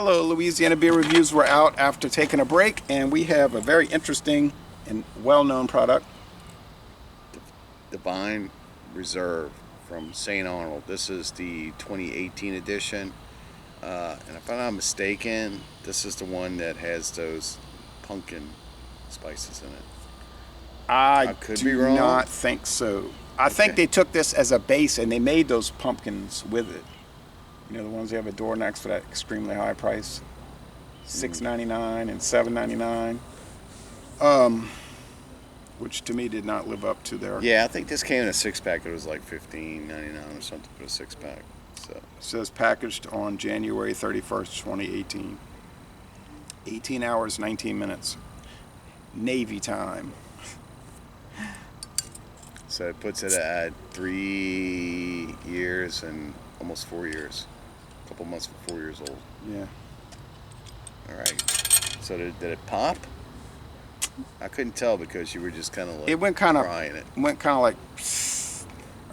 Hello, Louisiana Beer Reviews. We're out after taking a break, and we have a very interesting and well-known product. Divine Reserve from St. Arnold. This is the 2018 edition. And if I'm not mistaken, this is the one that has those pumpkin spices in it. I could be wrong. not think so. I think they took this as a base and they made those pumpkins with it. You know, the ones they have at door next for that extremely high price, $6.99 and $7.99. Which to me did not live up to their. Yeah, I think this came in a 6-pack. It was like $15.99 or something for a 6-pack. So it says packaged on January 31st, 2018. 18 hours, 19 minutes. Navy time. So it puts it at 3 years and almost 4 years. A couple months for 4 years old. Yeah. All right. So did it pop? I couldn't tell because you were just kind of like it went kind of frying it. Went kind of like.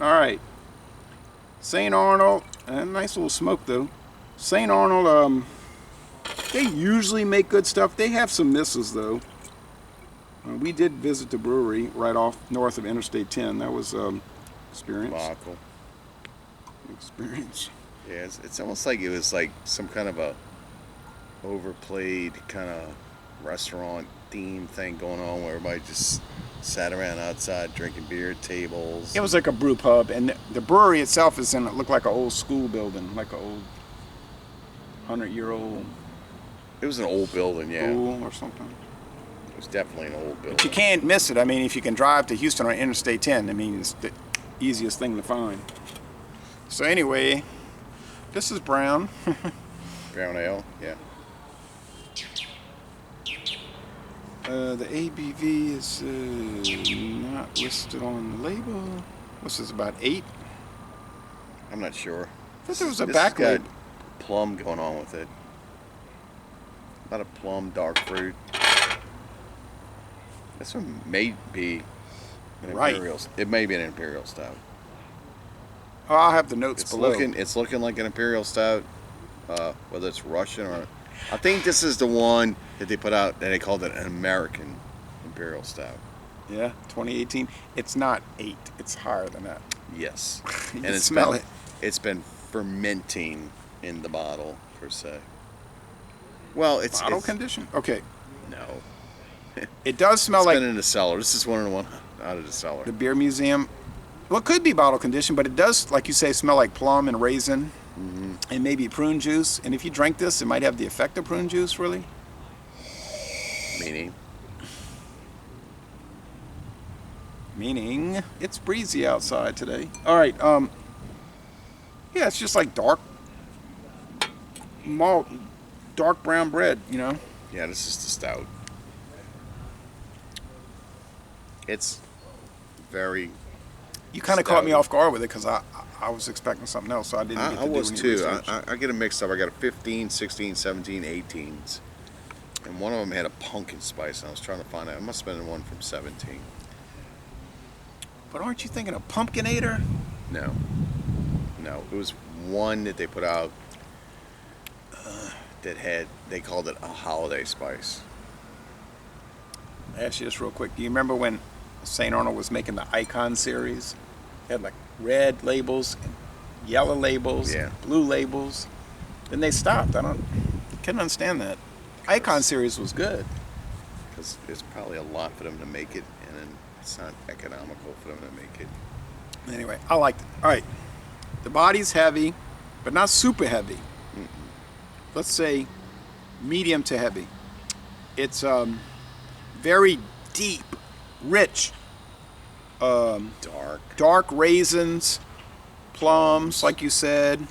All right. St. Arnold, nice little smoke though. St. Arnold, they usually make good stuff. They have some misses though. We did visit the brewery right off north of Interstate 10. That was experience. Wow, cool. Experience. Yeah, it's almost like it was like some kind of a overplayed kind of restaurant theme thing going on where everybody just sat around outside drinking beer at tables. It was like a brew pub, and the brewery itself is it looked like an old school building, like an old 100-year-old. It was an old building, yeah. School or something. It was definitely an old building. But you can't miss it. I mean, if you can drive to Houston on Interstate 10, I mean, it's the easiest thing to find. So anyway, this is brown. Brown ale, yeah. The ABV is not listed on the label. What's this, about 8? I'm not sure. I thought there was a This back has label. got plum going on with it. A lot of plum, dark fruit. This one may be an Imperial. It may be an Imperial Stout. Oh, I'll have the notes below. It's looking like an Imperial Stout, whether it's Russian or... I think this is the one that they put out that they called it an American Imperial Stout. Yeah, 2018. It's not 8. It's higher than that. Yes. You And smell it. It's been fermenting in the bottle, per se. Well, it's... Bottle condition? Okay. No. It does smell like... It's been in the cellar. This is one out of the cellar. The beer museum. Well, it could be bottle condition, but it does, like you say, smell like plum and raisin. Mm-hmm. And maybe prune juice. And if you drank this, it might have the effect of prune juice, really. Meaning it's breezy outside today. All right. Yeah, it's just like dark malt, dark brown bread, you know. Yeah, this is the stout. It's very... You kind of caught me off guard with it because I was expecting something else, so I didn't get to I do was any too. research. I get it mixed up. I got a 15, 16, 17, 18s. And one of them had a pumpkin spice, and I was trying to find out. It must have been the one from 17. But aren't you thinking of Pumpkinator? No. No. It was one that they put out they called it a holiday spice. I ask you this real quick. Do you remember when St. Arnold was making the Icon series? They had like red labels, and yellow labels, Yeah. blue labels. Then they stopped. Couldn't understand that. Icon series was good. Because it's probably a lot for them to make it, and then it's not economical for them to make it. Anyway, I liked it. All right. The body's heavy, but not super heavy. Let's say medium to heavy. It's very deep, rich, dark raisins, plums, like you said.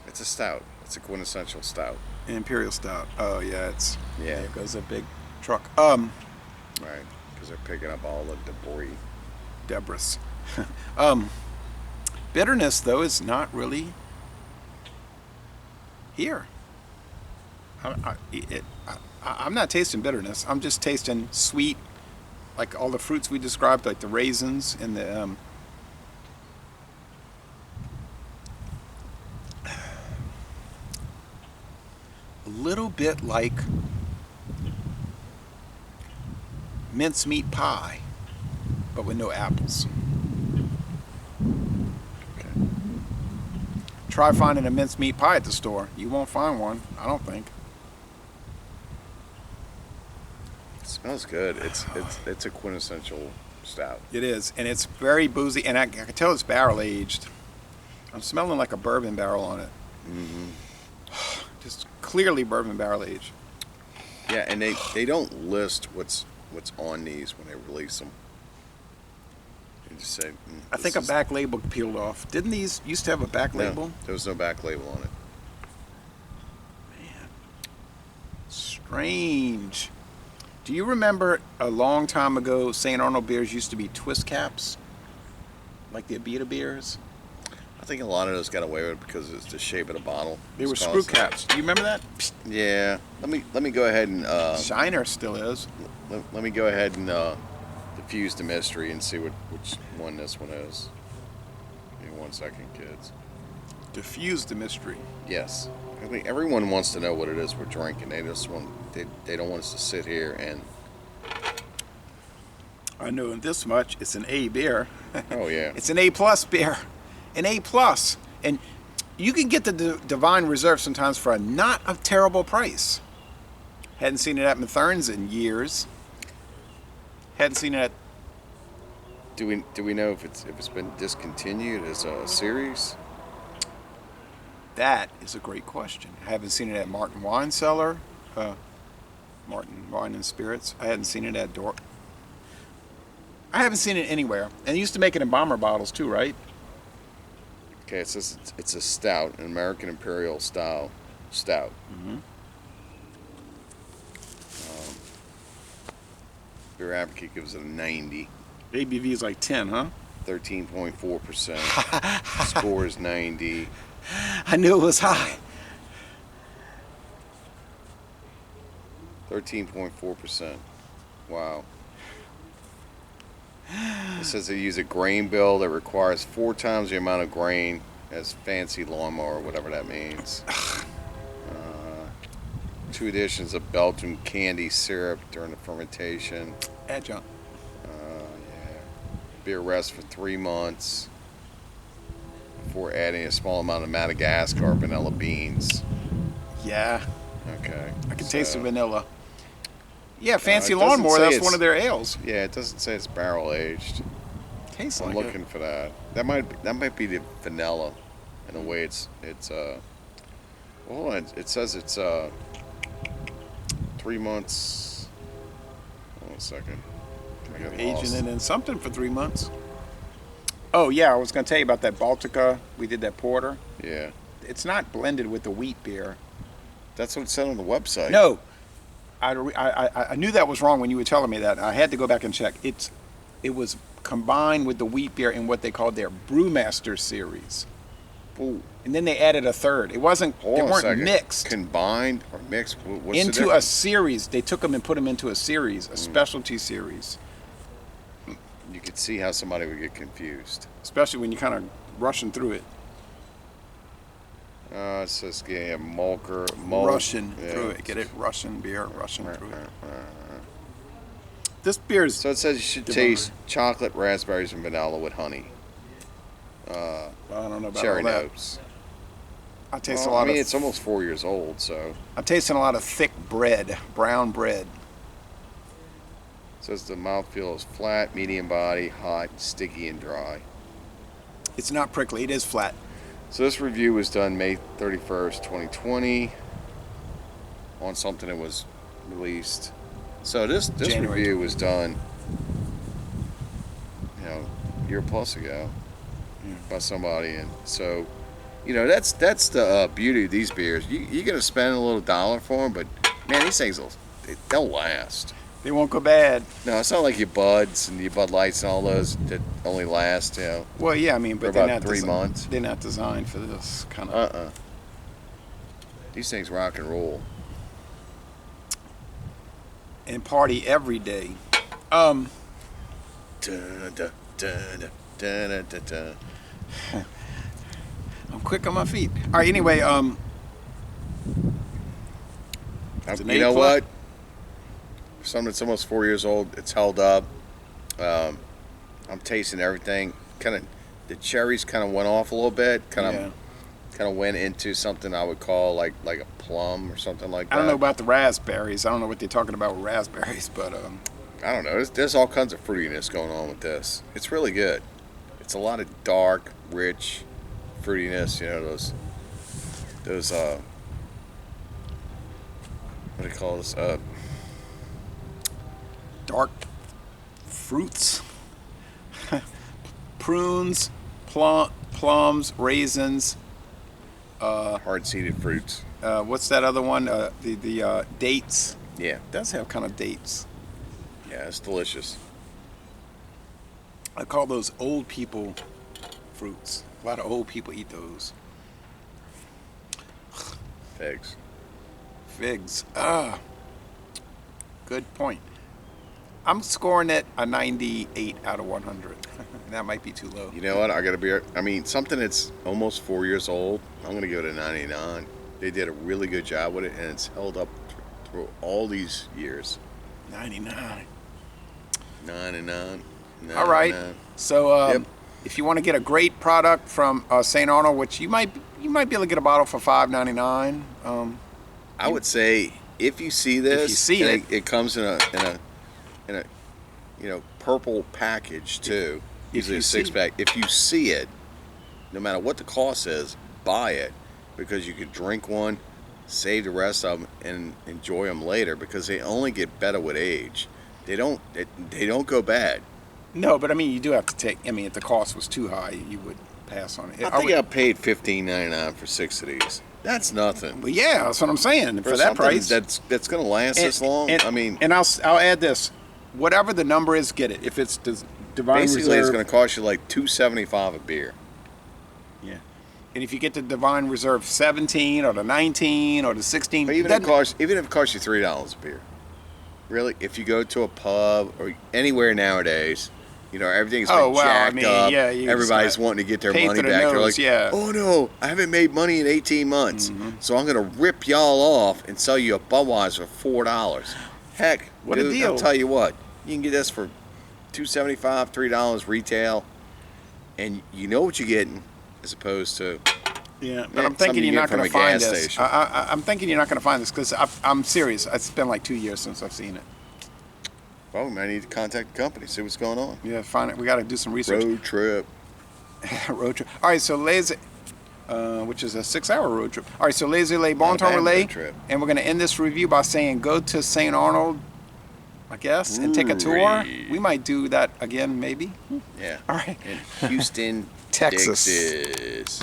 It's a stout. It's a quintessential stout. An Imperial Stout. Oh yeah, Yeah. There goes a big truck. Right, because they're picking up all the debris. Bitterness though is not really here. I'm not tasting bitterness. I'm just tasting sweet, like all the fruits we described, like the raisins and the a little bit like mincemeat pie, but with no apples. Okay. Try finding a mincemeat pie at the store. You won't find one, I don't think. It smells good. It's a quintessential stout. It is, and it's very boozy, and I can tell it's barrel aged. I'm smelling like a bourbon barrel on it. Mm-hmm. Just clearly bourbon barrel aged. Yeah, and they don't list what's on these when they release them. They just say. I think a back label peeled off. Didn't these used to have a back label? No, there was no back label on it. Man, strange. Do you remember a long time ago St. Arnold beers used to be twist caps? Like the Abv beers? I think a lot of those got away with it because it's the shape of the bottle. They were screw caps. Do you remember that? Yeah. Let me go ahead and Shiner still is. let me go ahead and diffuse the mystery and see which one this one is. Give me 1 second, kids. Diffuse the mystery. Yes. I think everyone wants to know what it is we're drinking. They just want they don't want us to sit here and. I know this much. It's an A beer. Oh yeah. It's an A plus beer. An A plus. And you can get the Divine Reserve sometimes for not a terrible price. Hadn't seen it at Mathern's in years. Hadn't seen it at... Do we know if it's been discontinued as a series? That is a great question. I haven't seen it at Martin Wine Cellar. Martin Wine and Spirits. I hadn't seen it at I haven't seen it anywhere. And they used to make it in bomber bottles too, right? Okay, it says it's a stout, an American Imperial style stout. Mm-hmm. Beer Advocate gives it a 90. ABV is like 10, huh? 13.4%. Score is 90. I knew it was high. 13.4%. Wow. It says they use a grain bill that requires 4 times the amount of grain as Fancy Lawnmower, whatever that means. 2 editions of Belgian candi syrup during the fermentation. Adjunct. Yeah. Beer rests for 3 months before adding a small amount of Madagascar vanilla beans. Yeah. Okay. I can taste the vanilla. Yeah, Fancy it doesn't Lawnmower, say that's it's- one of their ales. Yeah, it doesn't say it's barrel aged. Tastes I'm like looking for that. That might be the vanilla, in a way. It's well, hold on. It says it's 3 months. Hold on a second. I got Aging lost. it in something for 3 months. Oh, yeah, I was going to tell you about that Baltica. We did that porter. Yeah, It's not blended with the wheat beer. that's what it said on the website. No. I knew that was wrong when you were telling me that. I had to go back and check. It was combined with the wheat beer in what they called their Brewmaster series. Ooh, And then they added a third. It wasn't, hold they on a weren't second. mixed Combined or mixed? What's the into a difference? series. They took them and put them into a series, a specialty series. You could see how somebody would get confused. Especially when you're kind of rushing through it. It says yeah, malt. Russian Yeah. through it. Get it? Russian beer, rushing through it. This beer is... So it says you should Divine. taste chocolate, raspberries, and vanilla with honey. I don't know about Cherry all that. notes. I taste Well, a lot I mean, of... it's almost 4 years old, so I'm tasting a lot of thick bread, brown bread. it says the mouthfeel is flat, medium body, hot, sticky, and dry. It's not prickly. It is flat. So this review was done May 31st, 2020 on something that was released. So this January. review was done, a year plus ago by somebody, and so that's the beauty of these beers. You're gonna spend a little dollar for them, but man, these things they'll last. They won't go bad. No, it's not like your Buds and your Bud Lights and all those that only last, Well, yeah, I mean, for but they're about not 3 months. They're not designed for this kind of... These things rock and roll. And party every day. Dun, dun, dun, dun, dun, dun, dun, dun. I'm quick on my feet. All right, anyway, It's an You know A+. what? Something that's almost 4 years old. It's held up. I'm tasting everything. Kind of, the cherries kind of went off a little bit. Kind of went into something I would call like a plum or something like that. I don't know about the raspberries. I don't know what they're talking about with raspberries, but I don't know. There's all kinds of fruitiness going on with this. It's really good. It's a lot of dark, rich fruitiness. You know, those what do you call this? dark fruits, prunes, plums, raisins. Hard-seeded fruits. What's that other one? The dates. Yeah, It does have kind of dates. yeah, it's delicious. I call those old people fruits. A lot of old people eat those. Figs. Figs. Good point. I'm scoring it a 98 out of 100. That might be too low. You know what? I mean, something that's almost 4 years old, I'm going to give it a 99. They did a really good job with it, and it's held up through all these years. 99. 99. All right. So Yep. if you want to get a great product from St. Arnold, which you might be able to get a bottle for $5.99. I would say if you see this, If you see it comes in a purple package too. Usually a six pack. If you see it, no matter what the cost is, buy it because you could drink one, save the rest of them, and enjoy them later because they only get better with age. They don't go bad. No, but I mean, you do have to take. I mean, if the cost was too high, you would pass on it. I think I paid $15.99 for 6 of these. That's nothing. Well, yeah, that's what I'm saying. For that something price, that's going to last this long. I mean, and I'll add this. Whatever the number is, get it. If it's Divine basically, Reserve, it's going to cost you like $2.75 a beer. yeah. And if you get the Divine Reserve 17 or the 19 or the 16, Or even if it costs you $3 a beer. Really, if you go to a pub or anywhere nowadays, you know everything's been jacked up. Yeah, you everybody's just wanting to get their pay money through back. the They're nose, like, yeah. "Oh no, I haven't made money in 18 months, so I'm going to rip y'all off and sell you a Budweiser for $4." Heck, What a dude, deal. I'll tell you what, you can get this for $2.75, $3 retail, and you know what you're getting as opposed to. Yeah, but I'm something thinking you you're get not going from to a find gas this. station. I'm thinking you're not going to find this because I'm serious. It's been like 2 years since I've seen it. Well, we might need to contact the company, see what's going on. Yeah, find it. We got to do some research. Road trip. Road trip. All right, so Lazy, which is a 6-hour road trip. All right, so Lazy Lay Bon Not a Ton bad Relay, road trip. and we're going to end this review by saying go to St. Arnold, I guess, and take a tour. Brewery. We might do that again, maybe. Yeah. All right. In Houston, Texas. Texas.